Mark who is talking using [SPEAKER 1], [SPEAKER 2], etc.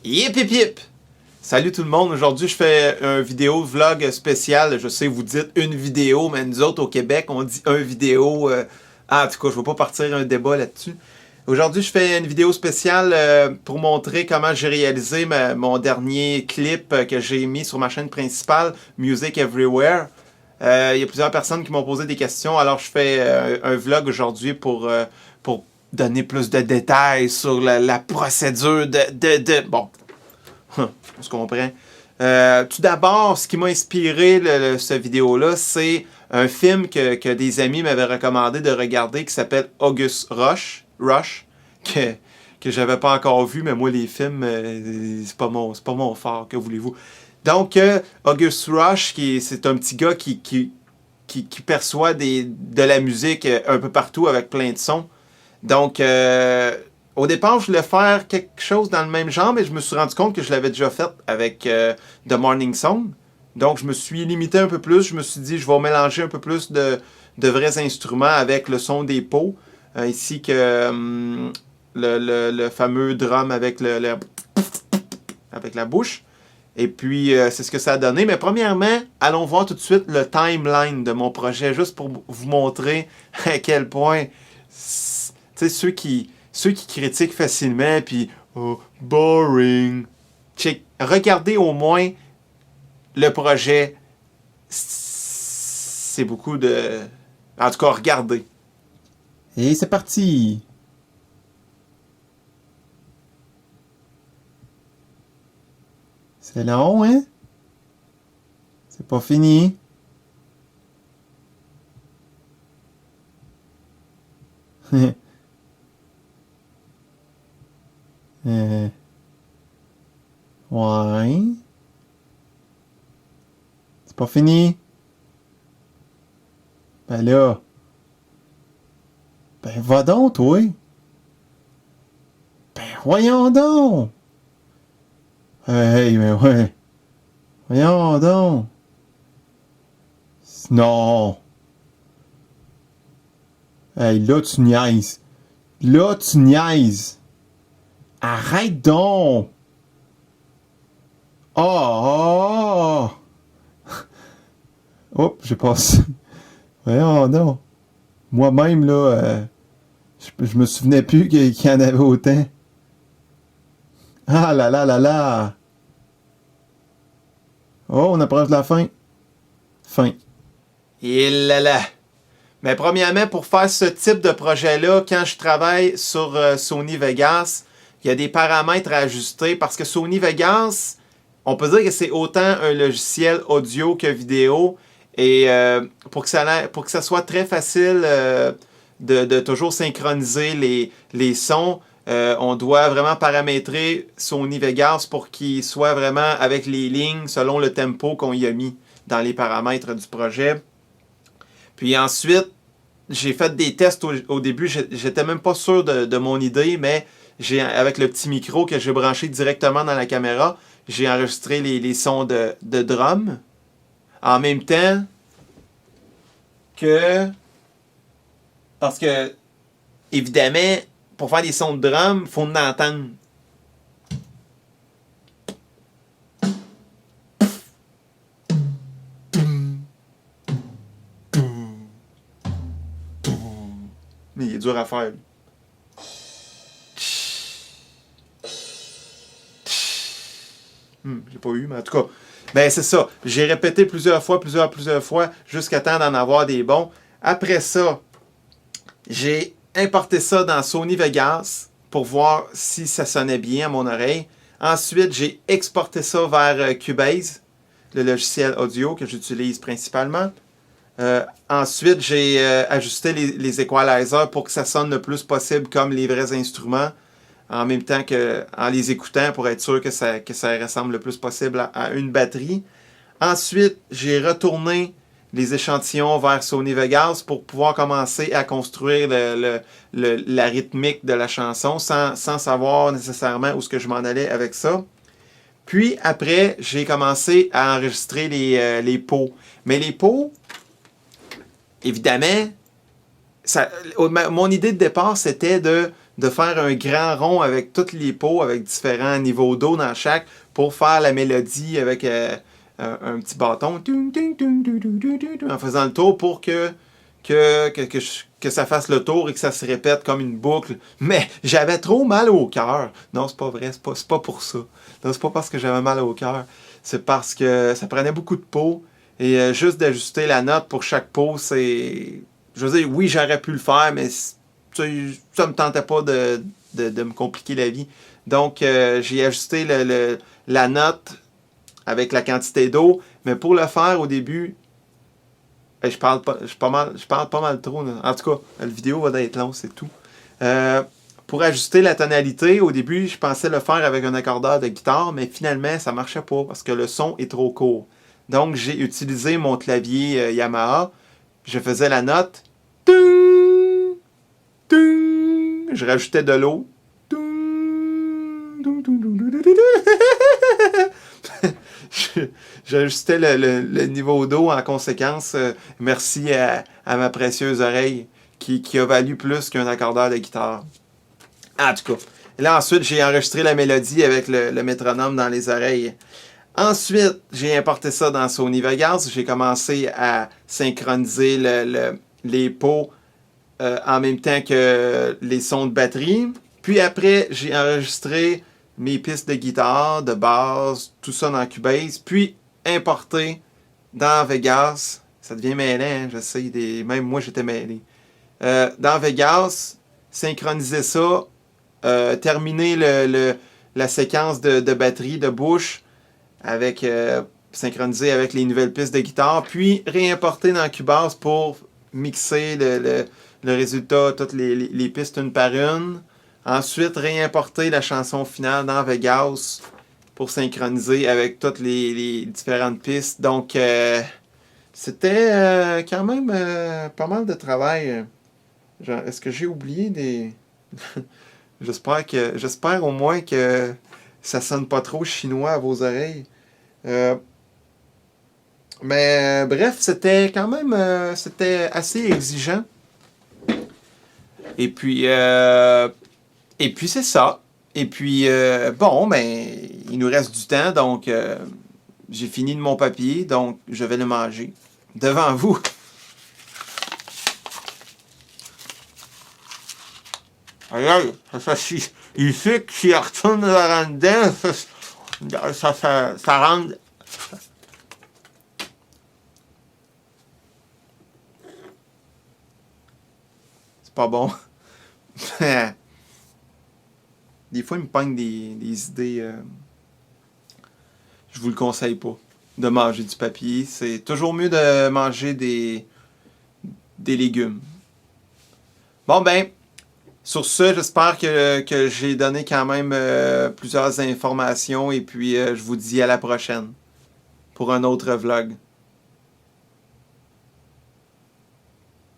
[SPEAKER 1] Yip yip yip! Salut tout le monde, aujourd'hui je fais un vidéo vlog spécial. Je sais, vous dites une vidéo, mais nous autres au Québec, on dit un vidéo. En tout cas, je ne vais pas partir un débat là-dessus. Aujourd'hui, je fais une vidéo spéciale pour montrer comment j'ai réalisé mon dernier clip que j'ai mis sur ma chaîne principale, Music Everywhere. Il y a plusieurs personnes qui m'ont posé des questions, alors je fais un vlog aujourd'hui pour donner plus de détails sur la procédure Bon, on se comprend. Tout d'abord, ce qui m'a inspiré cette vidéo-là, c'est un film que des amis m'avaient recommandé de regarder qui s'appelle August Rush, que j'avais pas encore vu, mais moi, les films, c'est pas mon fort, que voulez-vous. Donc, August Rush, c'est un petit gars qui perçoit de la musique un peu partout avec plein de sons. Donc, au départ, je voulais faire quelque chose dans le même genre, mais je me suis rendu compte que je l'avais déjà fait avec The Morning Song. Donc, je me suis limité un peu plus. Je me suis dit, je vais mélanger un peu plus de vrais instruments avec le son des pots, ainsi que le fameux drum avec avec la bouche. Et puis, c'est ce que ça a donné. Mais premièrement, allons voir tout de suite le timeline de mon projet, juste pour vous montrer à quel point, tu sais, ceux qui critiquent facilement, puis oh, boring. Regardez au moins le projet. C'est beaucoup de... En tout cas, regardez.
[SPEAKER 2] Et c'est parti! C'est long, hein? C'est pas fini. Ouais. C'est pas fini. Ben là. Ben va donc, toi. Ben voyons donc. Hey, mais ouais. Voyons donc. Non. Hey, là, tu niaises. Là, tu niaises. Arrête donc. Oh, oh. Hop, j'ai passé. Voyons donc. Moi-même, là, je me souvenais plus qu'il y en avait autant. Ah là là là là. Oh, on approche de la fin. Fin.
[SPEAKER 1] Et là là. Mais premièrement, pour faire ce type de projet-là, quand je travaille sur Sony Vegas, il y a des paramètres à ajuster parce que Sony Vegas, on peut dire que c'est autant un logiciel audio que vidéo. Et pour que ça soit très facile de toujours synchroniser les sons, on doit vraiment paramétrer Sony Vegas pour qu'il soit vraiment avec les lignes selon le tempo qu'on y a mis dans les paramètres du projet. Puis ensuite, j'ai fait des tests au début. J'étais même pas sûr de mon idée, mais avec le petit micro que j'ai branché directement dans la caméra, j'ai enregistré les sons de drum. En même temps que... Parce que, évidemment, pour faire des sons de drum, il faut en entendre. Mais il est dur à faire. J'ai pas eu, mais en tout cas, ben c'est ça. J'ai répété plusieurs fois, jusqu'à temps d'en avoir des bons. Après ça, j'ai importé ça dans Sony Vegas pour voir si ça sonnait bien à mon oreille. Ensuite, j'ai exporté ça vers Cubase, le logiciel audio que j'utilise principalement. Ensuite, j'ai ajusté les equalizers pour que ça sonne le plus possible comme les vrais instruments, en même temps qu'en les écoutant pour être sûr que ça ressemble le plus possible à une batterie. Ensuite, j'ai retourné les échantillons vers Sony Vegas pour pouvoir commencer à construire la rythmique de la chanson sans savoir nécessairement où est-ce que je m'en allais avec ça. Puis après, j'ai commencé à enregistrer les pots. Mais les pots, évidemment, mon idée de départ, c'était de faire un grand rond avec tous les pots, avec différents niveaux d'eau dans chaque, pour faire la mélodie avec un petit bâton, en faisant le tour pour que ça fasse le tour et que ça se répète comme une boucle. Mais j'avais trop mal au cœur. Non, c'est pas vrai, c'est pas pour ça. Non, c'est pas parce que j'avais mal au cœur. C'est parce que ça prenait beaucoup de peau. Et juste d'ajuster la note pour chaque pot, c'est... Je veux dire, oui, j'aurais pu le faire, mais ça me tentait pas de me compliquer la vie. Donc, j'ai ajusté la note avec la quantité d'eau. Mais pour le faire, au début, je parle pas mal trop. Là. En tout cas, la vidéo va être longue, c'est tout. Pour ajuster la tonalité, au début, je pensais le faire avec un accordeur de guitare, mais finalement, ça marchait pas parce que le son est trop court. Donc, j'ai utilisé mon clavier Yamaha. Je faisais la note. Je rajoutais de l'eau. J'ajustais le niveau d'eau en conséquence. Merci à ma précieuse oreille qui a valu plus qu'un accordeur de guitare. En tout cas. Et là, ensuite, j'ai enregistré la mélodie avec le métronome dans les oreilles. Ensuite, j'ai importé ça dans Sony Vegas. J'ai commencé à synchroniser les pots en même temps que les sons de batterie. Puis après, j'ai enregistré mes pistes de guitare, de basse, tout ça dans Cubase. Puis importé dans Vegas. Ça devient mêlant, hein, je sais. Même moi, j'étais mêlé. Dans Vegas, synchroniser ça, terminer la séquence de batterie, de bouche, avec synchronisé avec les nouvelles pistes de guitare, puis réimporter dans Cubase pour mixer le résultat, toutes les pistes une par une. Ensuite, réimporter la chanson finale dans Vegas pour synchroniser avec toutes les différentes pistes. Donc, c'était quand même pas mal de travail. Est-ce que j'ai oublié des... J'espère au moins que ça sonne pas trop chinois à vos oreilles. Mais bref, c'était quand même c'était assez exigeant. Et puis c'est ça. Et puis bon, ben il nous reste du temps, donc j'ai fini de mon papier, donc je vais le manger devant vous. Aïe, il fait que s'il retourne dedans, ça rend... C'est pas bon. Des fois, il me pogne des idées... Je vous le conseille pas, de manger du papier. C'est toujours mieux de manger des légumes. Bon, ben... Sur ce, j'espère que j'ai donné quand même plusieurs informations et puis je vous dis à la prochaine pour un autre vlog.